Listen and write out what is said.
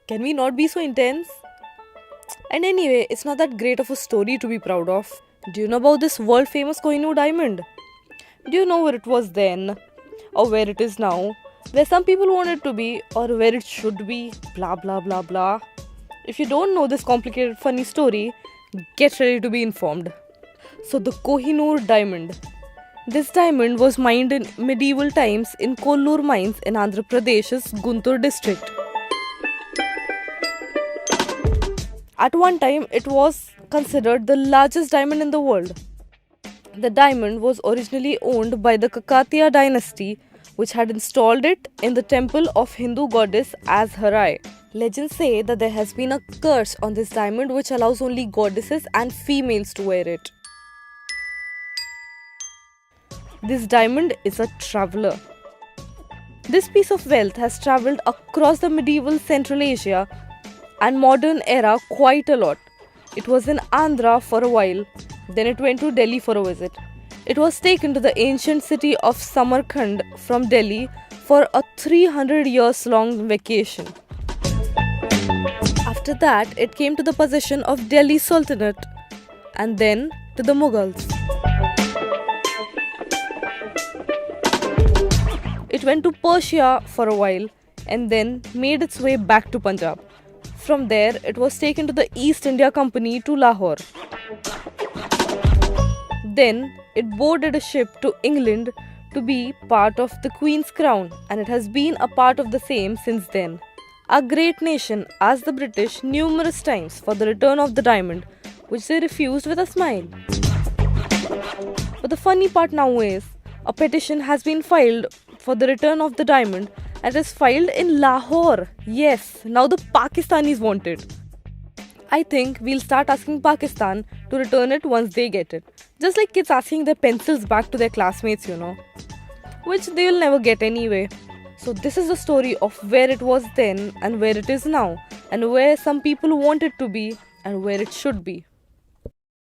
Can we not be so intense? And anyway, it's not that great of a story to be proud of. Do you know about this world famous Kohinoor diamond? Do you know where it was then? Or where it is now? Where some people want it to be, or where it should be? Blah blah blah blah. If you don't know this complicated, funny story, get ready to be informed. So, the Kohinoor diamond. This diamond was mined in medieval times in Kollur mines in Andhra Pradesh's Guntur district. At one time, it was considered the largest diamond in the world. The diamond was originally owned by the Kakatiya dynasty, which had installed it in the temple of Hindu goddess Azharai. Legends say that there has been a curse on this diamond which allows only goddesses and females to wear it. This diamond is a traveler. This piece of wealth has traveled across the medieval Central Asia and modern era quite a lot. It was in Andhra for a while, then it went to Delhi for a visit. It was taken to the ancient city of Samarkand from Delhi for a 300 years long vacation. After that, it came to the possession of Delhi Sultanate and then to the Mughals. It went to Persia for a while and then made its way back to Punjab. From there, it was taken to the East India Company to Lahore. Then, it boarded a ship to England to be part of the Queen's crown, and it has been a part of the same since then. Our great nation asked the British numerous times for the return of the diamond, which they refused with a smile. But the funny part now is, a petition has been filed for the return of the diamond and it is filed in Lahore. Yes, now the Pakistanis want it. I think we'll start asking Pakistan to return it once they get it. Just like kids asking their pencils back to their classmates, which they'll never get anyway. So this is the story of where it was then and where it is now, and where some people want it to be and where it should be.